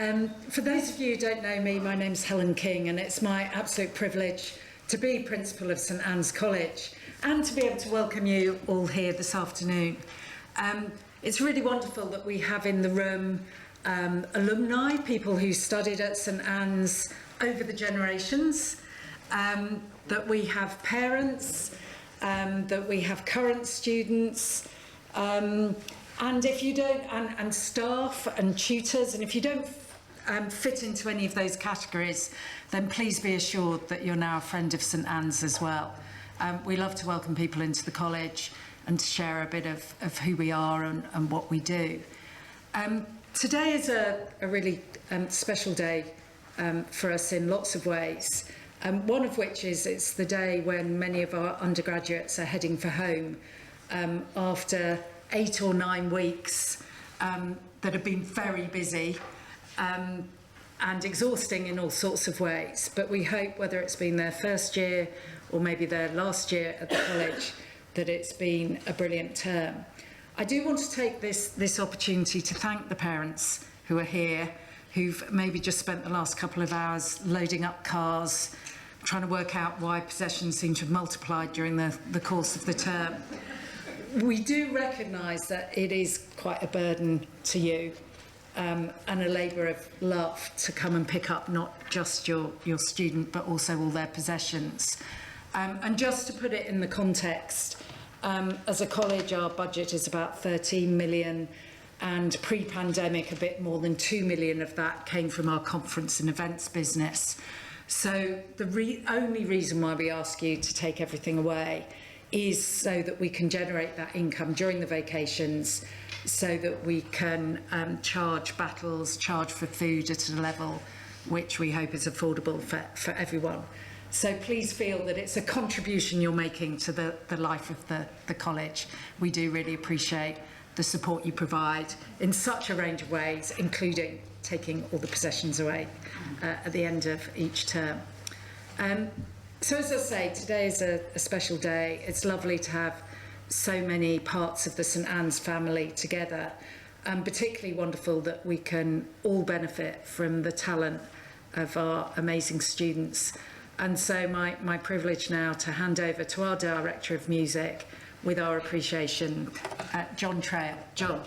For those of you who don't know me, my name's Helen King, and it's my absolute privilege to be Principal of St Anne's College and to be able to welcome you all here this afternoon. It's really wonderful that we have in the room alumni, people who studied at St Anne's over the generations, that we have parents, that we have current students, and if you don't, and staff and tutors, and if you don't fit into any of those categories, then please be assured that you're now a friend of St Anne's as well. We love to welcome people into the college and to share a bit of who we are and what we do. Today is a really special day for us in lots of ways. One of which is it's the day when many of our undergraduates are heading for home after 8 or 9 weeks that have been very busy and exhausting in all sorts of ways. But we hope, whether it's been their first year or maybe their last year at the college, that it's been a brilliant term. I do want to take this opportunity to thank the parents who are here, who've maybe just spent the last couple of hours loading up cars, trying to work out why possessions seem to have multiplied during the course of the term. We do recognise that it is quite a burden to you and a labour of love to come and pick up not just your student but also all their possessions. And just to put it in the context, as a college our budget is about 13 million, and pre-pandemic a bit more than 2 million of that came from our conference and events business. So the only reason why we ask you to take everything away is so that we can generate that income during the vacations, so that we can charge battles, charge for food at a level which we hope is affordable for everyone. So please feel that it's a contribution you're making to the life of the college. We do really appreciate the support you provide in such a range of ways, including taking all the possessions away at the end of each term. So as I say, today is a special day. It's lovely to have so many parts of the St Anne's family together, and particularly wonderful that we can all benefit from the talent of our amazing students. And so my privilege now to hand over to our Director of Music with our appreciation, John Traill. John.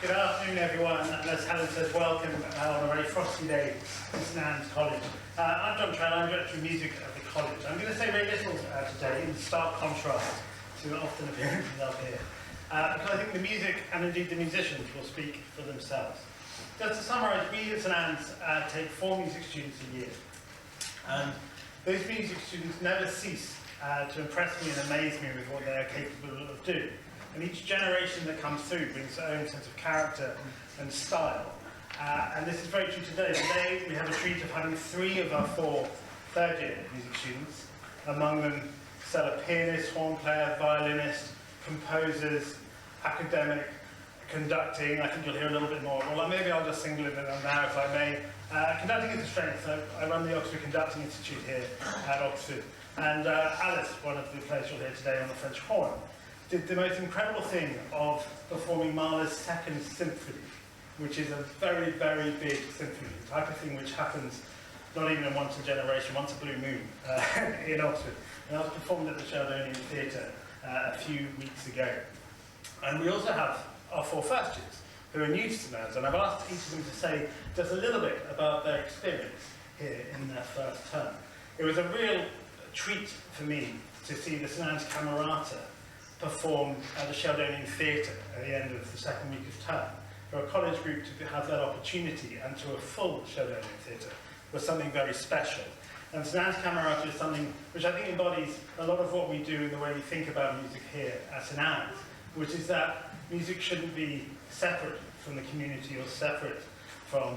Good afternoon, everyone, and as Helen says, welcome on a very frosty day to St Anne's College. I'm John Traill, I'm Director of Music at the college. I'm going to say very little today, in stark contrast to often appearances up here, because I think the music, and indeed the musicians, will speak for themselves. Just to summarise, we at St Anne's take 4 music students a year, and those music students never cease to impress me and amaze me with what they are capable of doing. And each generation that comes through brings its own sense of character and style. And this is very true today. Today we have a treat of having 3 of our 4 third-year music students, among them stellar pianist, horn player, violinist, composers, academic, conducting. I think you'll hear a little bit more. Well, maybe I'll just single it now if I may. Conducting is a strength. I run the Oxford Conducting Institute here at Oxford. And Alice, one of the players you'll hear today on the French horn, did the most incredible thing of performing Mahler's 2nd Symphony, which is a very, very big symphony, the type of thing which happens not even once a generation, once a blue moon in Oxford. And that was performed at the Sheldonian Theatre a few weeks ago. And we also have our 4 first years who are new to St Anne's, and I've asked each of them to say just a little bit about their experience here in their first term. It was a real treat for me to see the St Anne's Camerata perform at the Sheldonian Theatre at the end of the 2nd week of term. For a college group to have that opportunity and to a full Sheldonian Theatre was something very special. And St Anne's Camerata is something which I think embodies a lot of what we do in the way we think about music here at St Anne's, which is that music shouldn't be separate from the community or separate from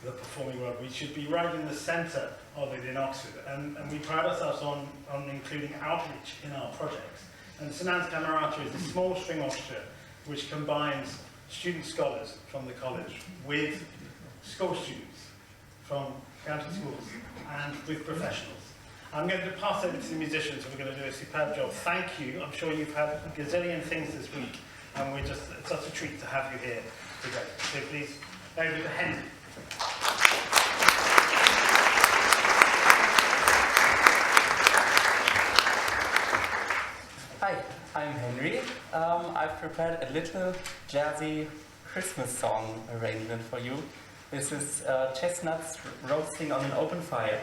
the performing world. We should be right in the centre of it in Oxford, and we pride ourselves on including outreach in our projects. And St Anne's Camerata is a small string orchestra which combines student scholars from the college with school students from county schools and with professionals. I'm going to pass over to the musicians who are going to do a superb job. Thank you. I'm sure you've had a gazillion things this week, and it's such a treat to have you here today. So please, over to Henry. Hi, I'm Henry. I've prepared a little jazzy Christmas song arrangement for you. This is chestnuts roasting on an open fire.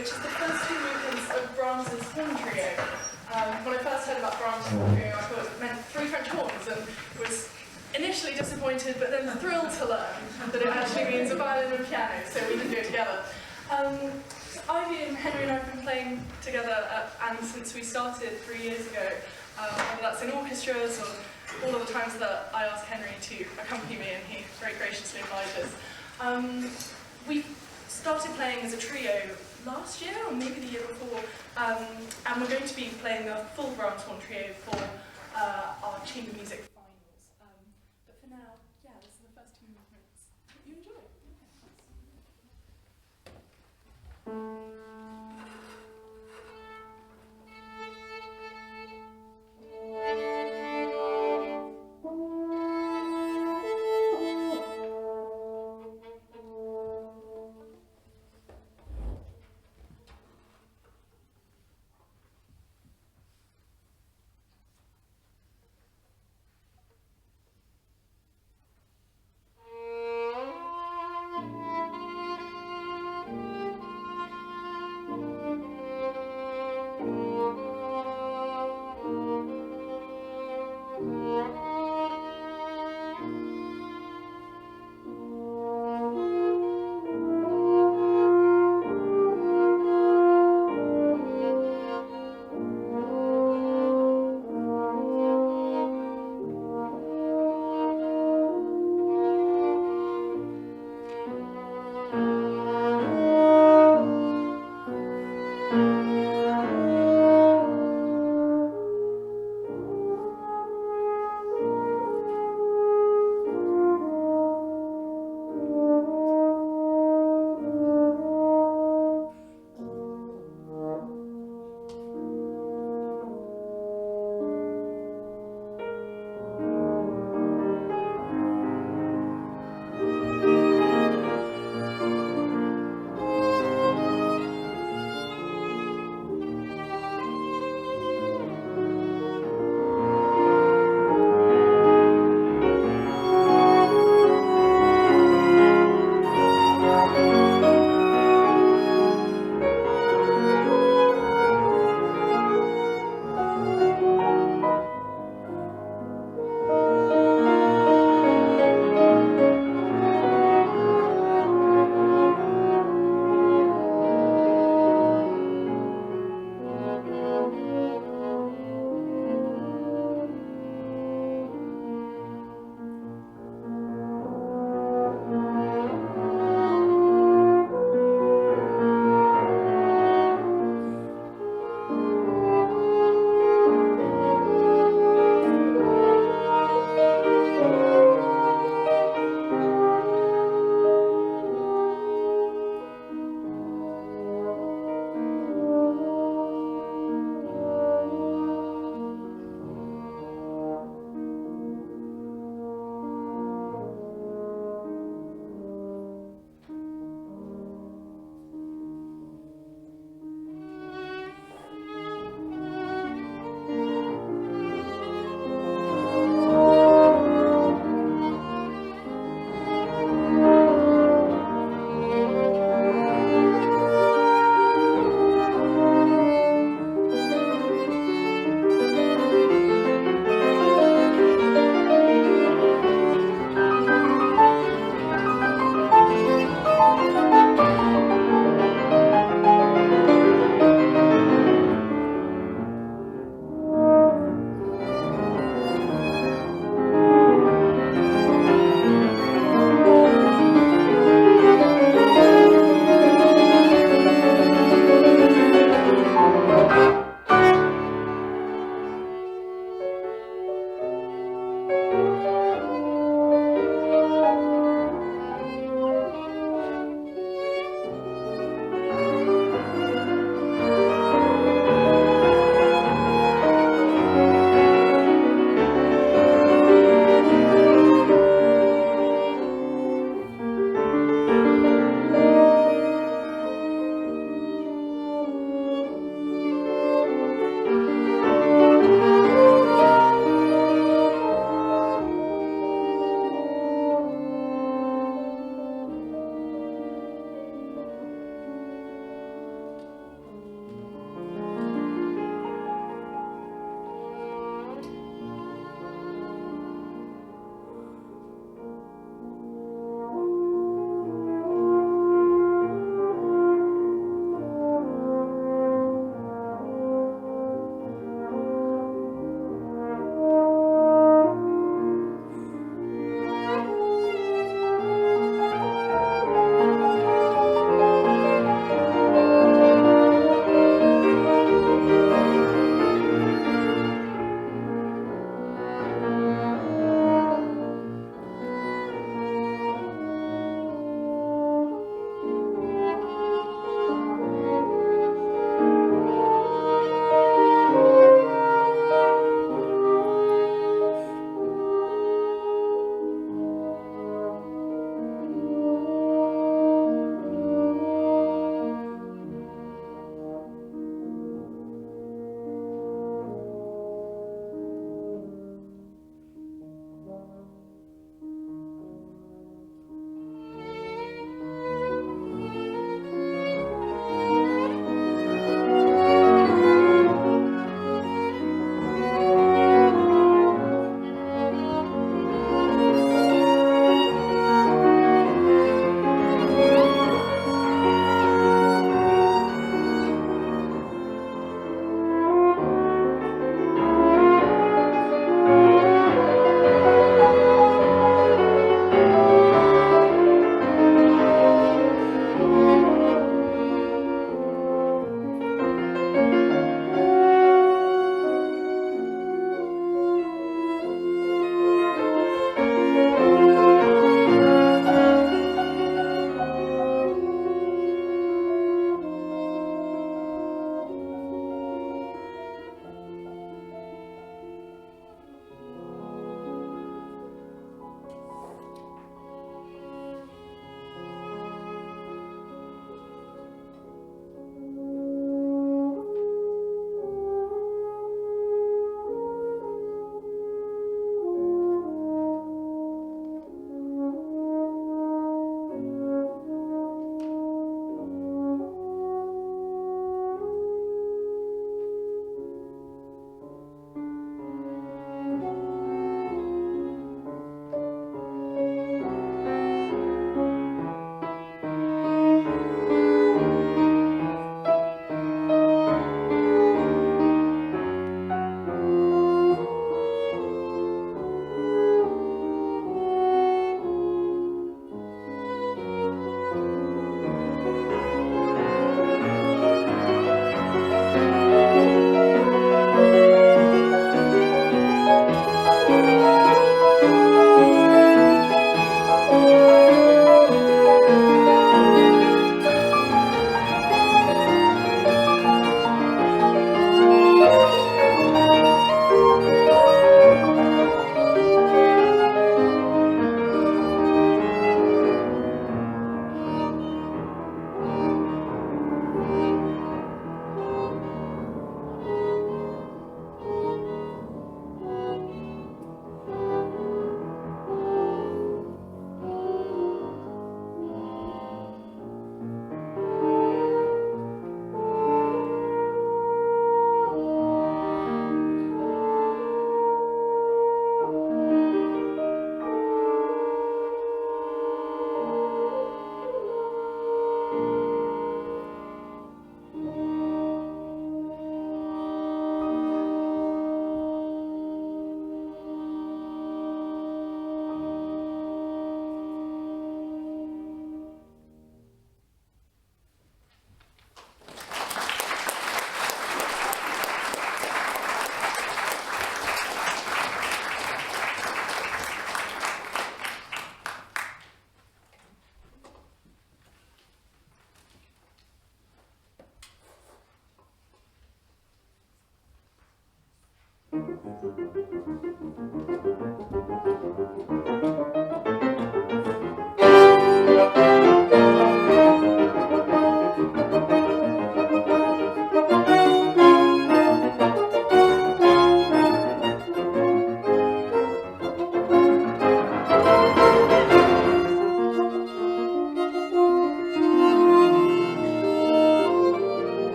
which is the first two movements of Brahms' Horn Trio. When I first heard about Brahms' Horn Trio, I thought it meant three French horns, and was initially disappointed, but then thrilled to learn that it actually means a violin and piano, so we can do it together. Ivy and Henry and I have been playing together, and since we started 3 years ago, whether that's in orchestras or all of the times that I ask Henry to accompany me, and he very graciously obliges. We started playing as a trio last year, or maybe the year before, and we're going to be playing the full Brahms Horn Trio for our chamber music finals. But for now, yeah, this is the first two movements. Hope you enjoy.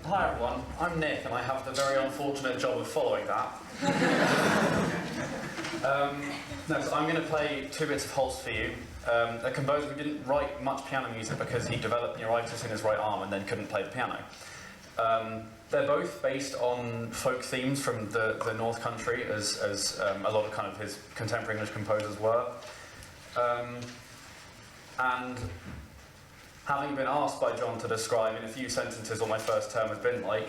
Hi everyone, I'm Nick and I have the very unfortunate job of following that. So I'm going to play two bits of Holst for you. A composer who didn't write much piano music because he developed neuritis in his right arm and then couldn't play the piano. They're both based on folk themes from the North Country, as a lot of kind of his contemporary English composers were. And having been asked by John to describe in a few sentences what my first term has been like,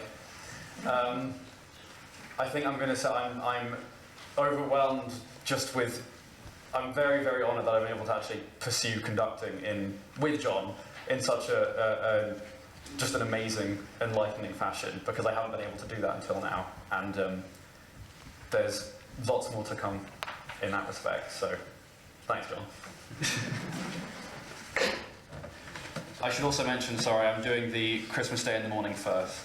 I think I'm going to say I'm overwhelmed just with. I'm very, very honoured that I've been able to actually pursue conducting with John in such just an amazing, enlightening fashion, because I haven't been able to do that until now, and there's lots more to come in that respect. So, thanks, John. I should also mention, sorry, I'm doing the Christmas Day in the Morning first.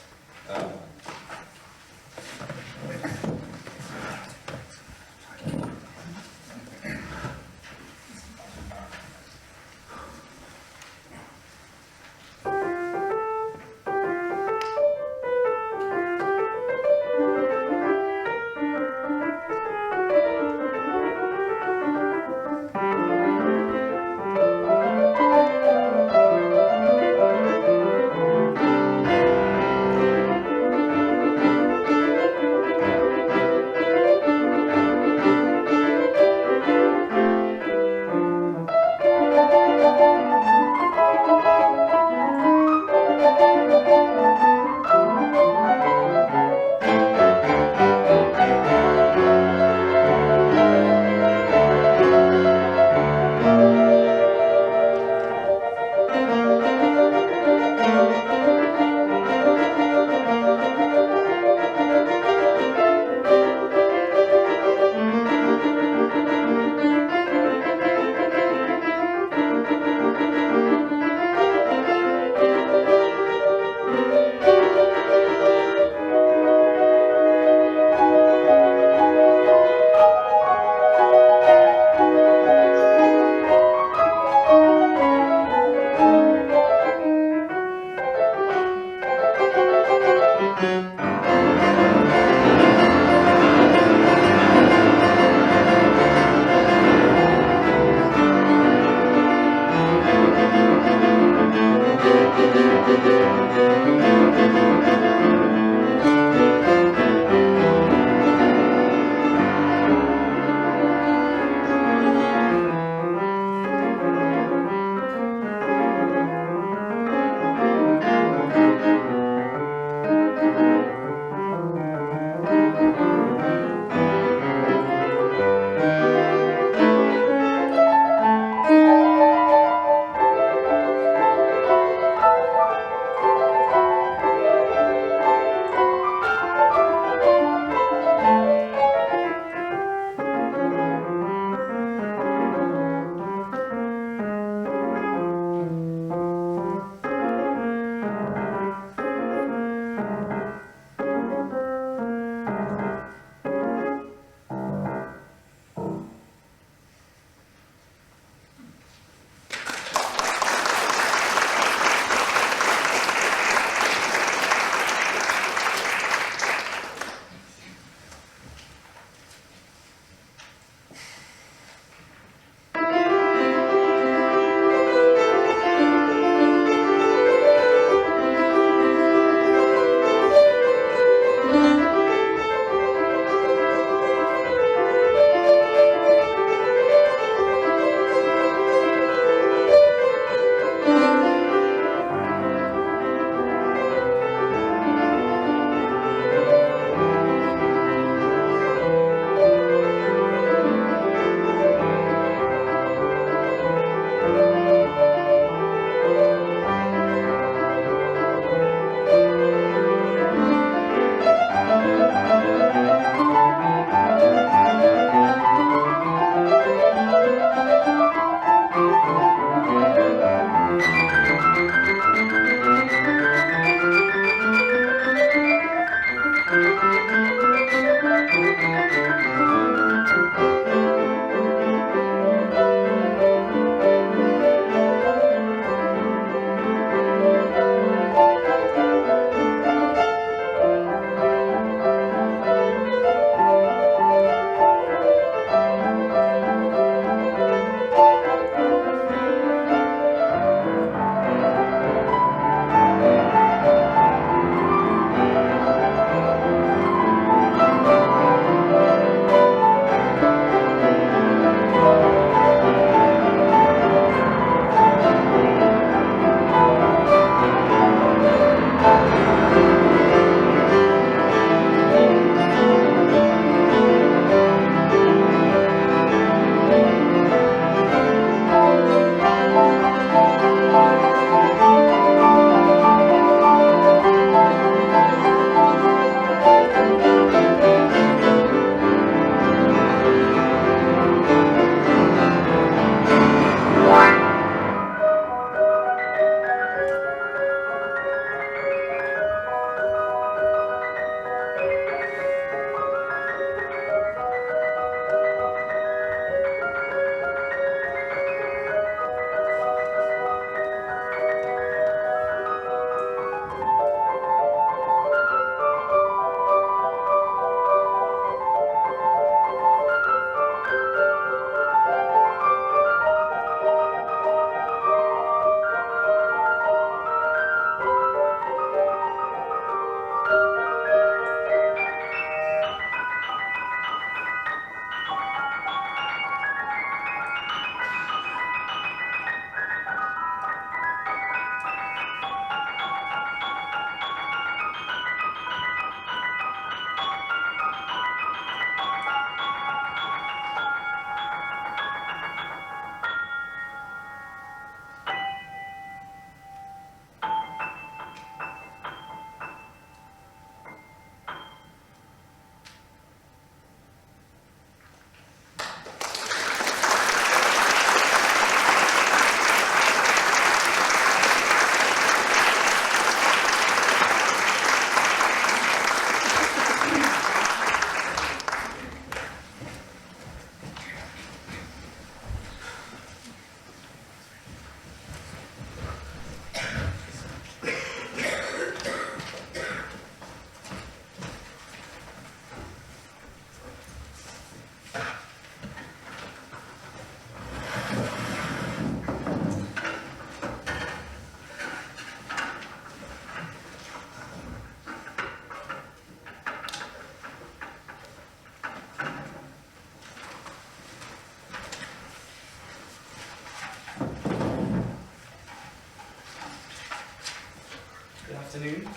afternoon.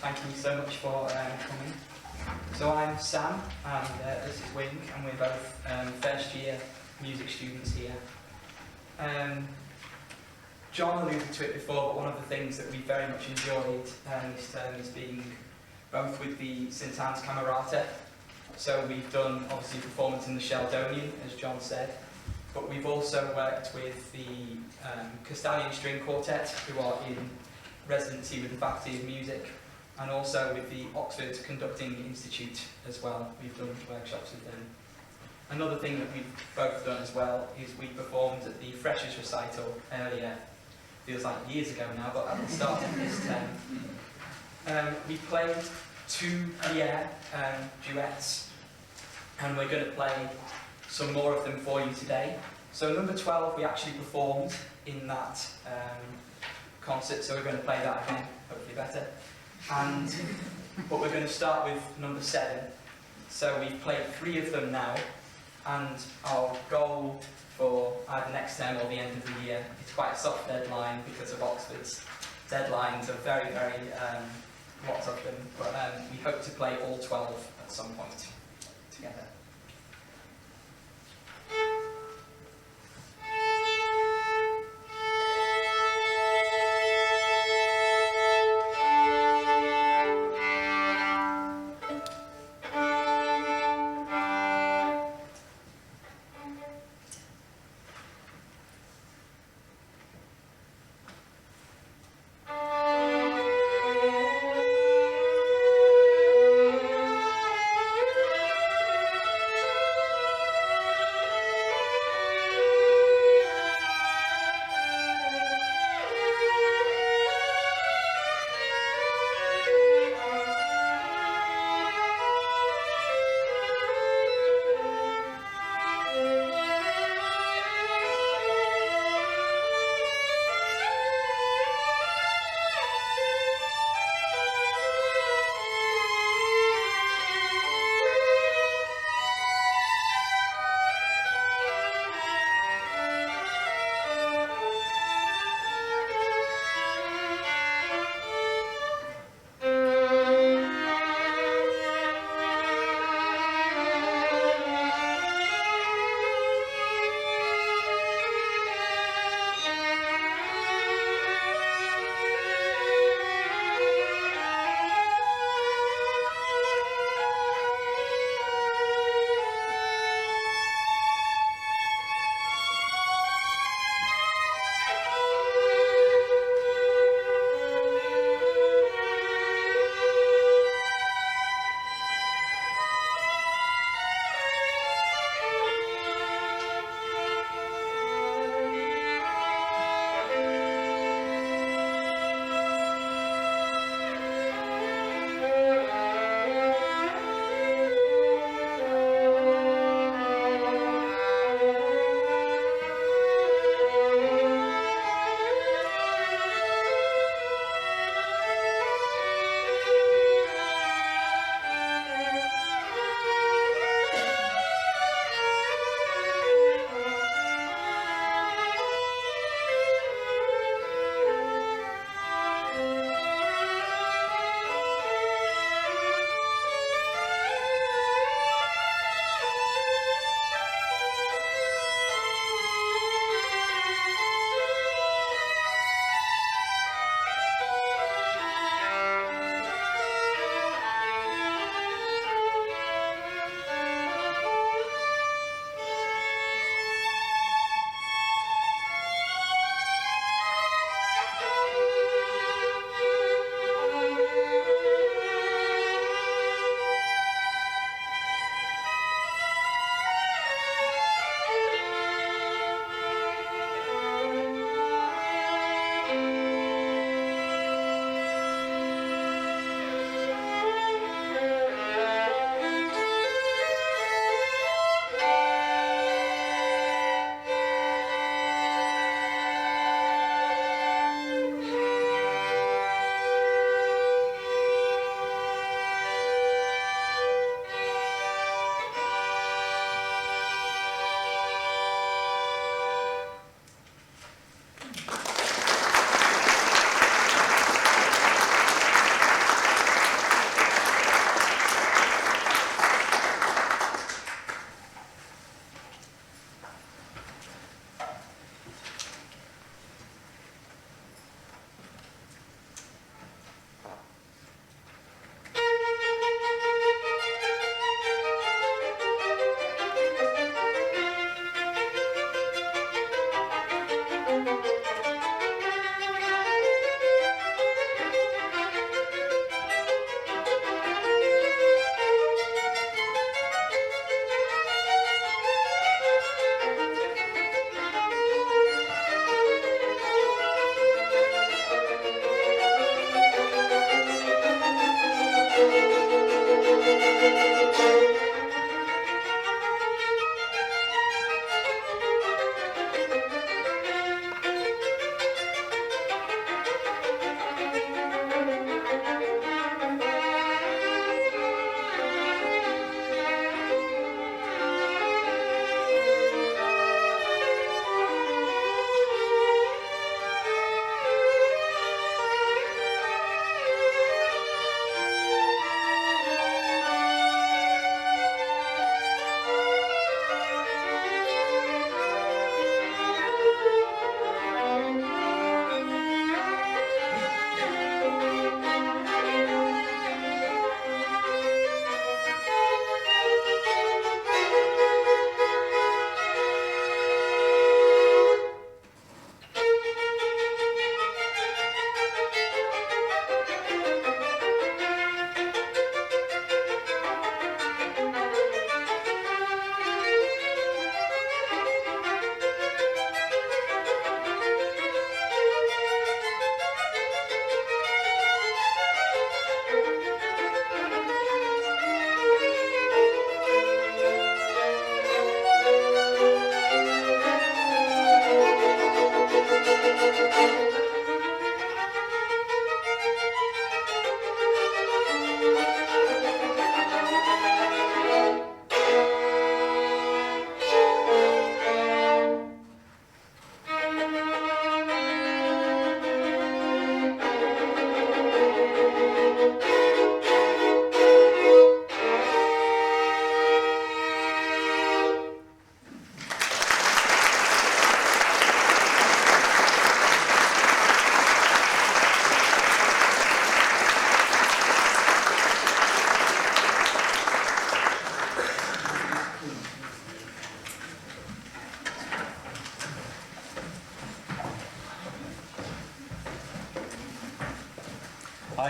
Thank you so much for coming. So I'm Sam, and this is Wing, and we're both first year music students here. John alluded to it before, but one of the things that we very much enjoyed this term is being both with the St Anne's Camerata. So we've done, obviously, a performance in the Sheldonian, as John said, but we've also worked with the Castalian String Quartet, who are in residency with the Faculty of Music, and also with the Oxford Conducting Institute as well. We've done workshops with them. Another thing that we've both done as well is we performed at the Freshers Recital earlier. Feels like years ago now, but at the start of this term. We played 2 Gliere duets, and we're going to play some more of them for you today. So number 12 we actually performed in that concert, so we're going to play that again, hopefully better. But we're going to start with number 7. So we've played 3 of them now, and our goal for either next term or the end of the year, it's quite a soft deadline because of Oxford's deadlines are very, very, lots of them, but we hope to play all 12 at some point together.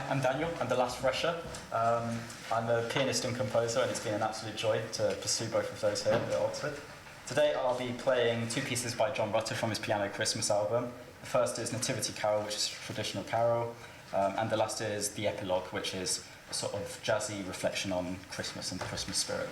I'm Daniel, I'm the last fresher. I'm a pianist and composer, and it's been an absolute joy to pursue both of those here at Oxford. Today I'll be playing two pieces by John Rutter from his piano Christmas album. The first is Nativity Carol, which is a traditional carol, and the last is the Epilogue, which is a sort of jazzy reflection on Christmas and the Christmas spirit.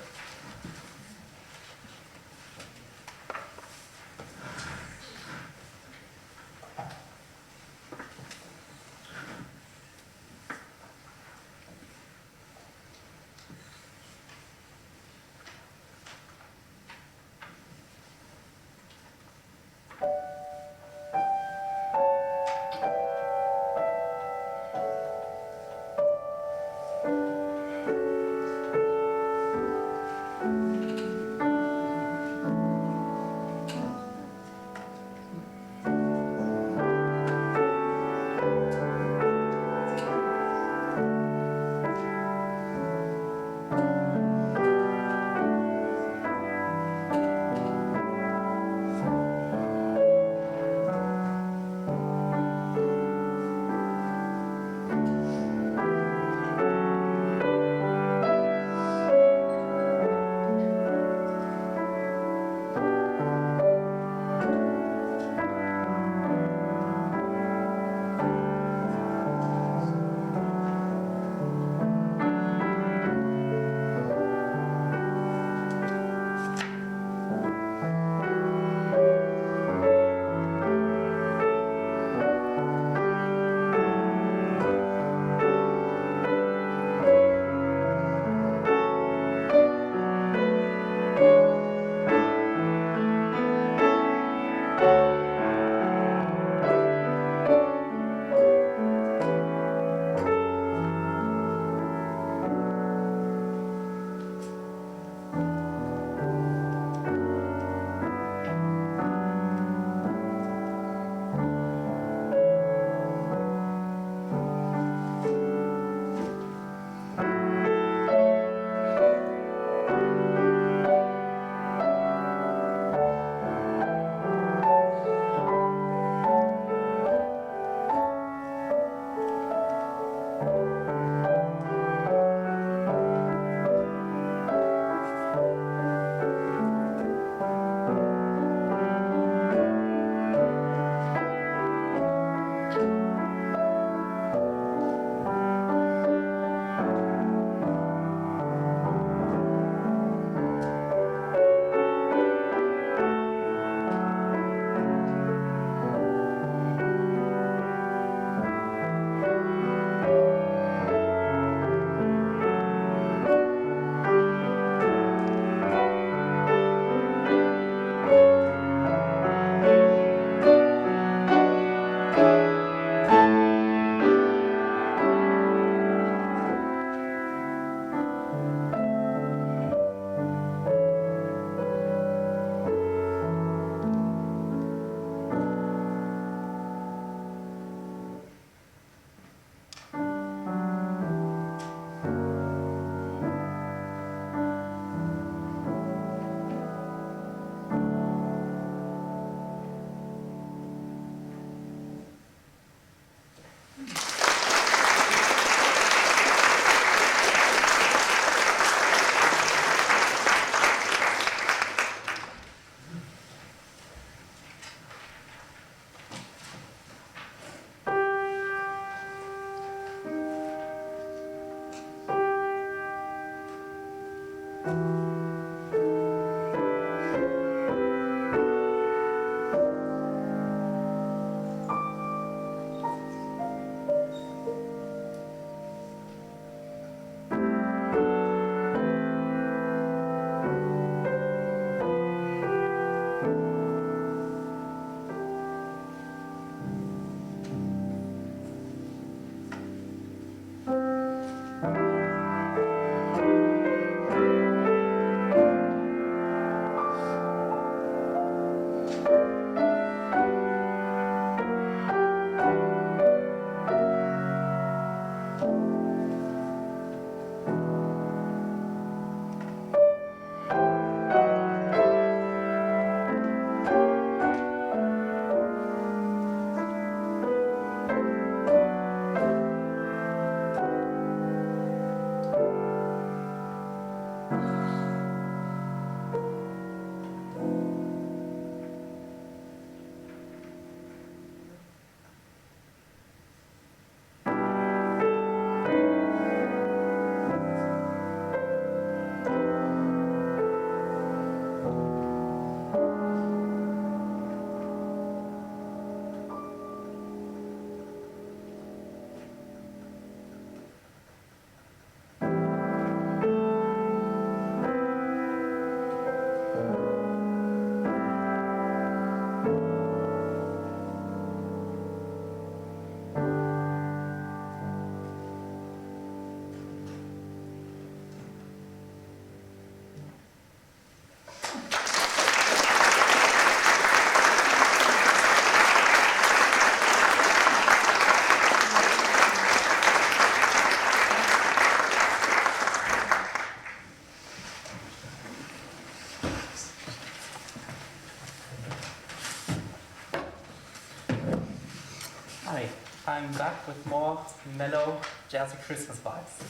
I'm back with more mellow, jazzy Christmas vibes.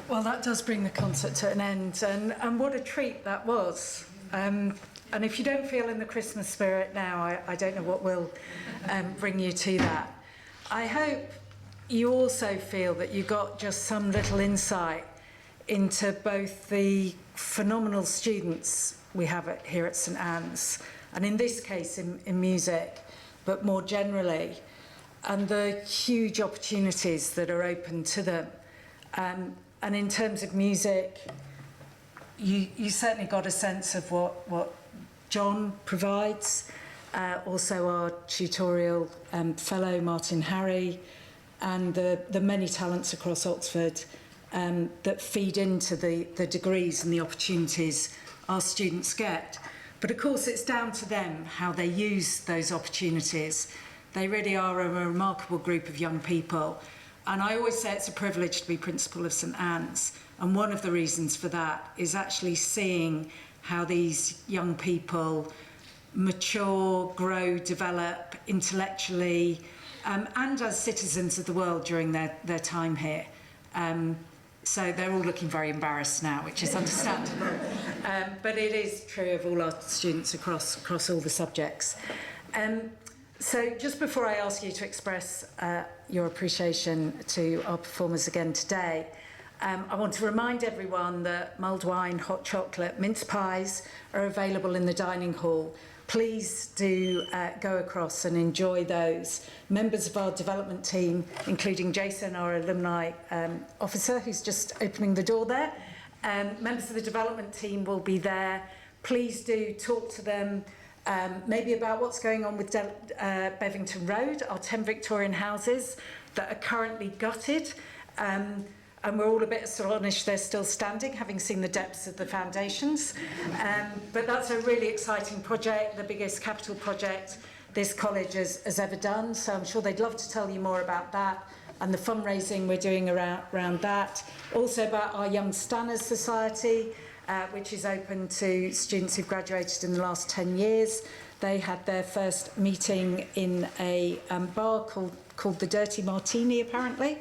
Well, that does bring the concert to an end, and what a treat that was. And if you don't feel in the Christmas spirit now, I don't know what will bring you to that. I hope you also feel that you got just some little insight into both the phenomenal students we have here at St Anne's, and in this case in music, but more generally, and the huge opportunities that are open to them. And in terms of music, you certainly got a sense of what John provides, also our tutorial fellow Martin Harry, and the many talents across Oxford that feed into the degrees and the opportunities our students get. But of course it's down to them how they use those opportunities. They really are a remarkable group of young people. And I always say it's a privilege to be principal of St Anne's. And one of the reasons for that is actually seeing how these young people mature, grow, develop intellectually, and as citizens of the world during their time here. So they're all looking very embarrassed now, which is understandable. But it is true of all our students across all the subjects. So just before I ask you to express your appreciation to our performers again today, I want to remind everyone that mulled wine, hot chocolate, mince pies are available in the dining hall. Please do go across and enjoy those. Members of our development team, including Jason, our alumni officer, who's just opening the door there, members of the development team will be there. Please do talk to them. Maybe about what's going on with Bevington Road, our 10 Victorian houses that are currently gutted. And we're all a bit astonished they're still standing, having seen the depths of the foundations. But that's a really exciting project, the biggest capital project this college has ever done. So I'm sure they'd love to tell you more about that and the fundraising we're doing around that. Also about our Young Stanners Society, which is open to students who've graduated in the last 10 years. They had their first meeting in a bar called the Dirty Martini, apparently.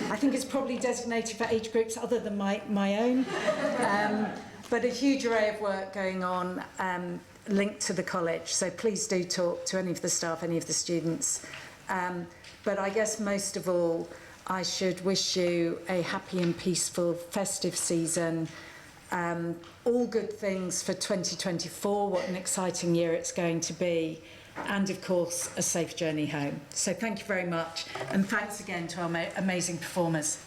I think it's probably designated for age groups other than my own. But a huge array of work going on linked to the college. So please do talk to any of the staff, any of the students. But I guess most of all, I should wish you a happy and peaceful festive season. All good things for 2024, what an exciting year it's going to be. And of course, a safe journey home. So thank you very much. And thanks again to our amazing performers.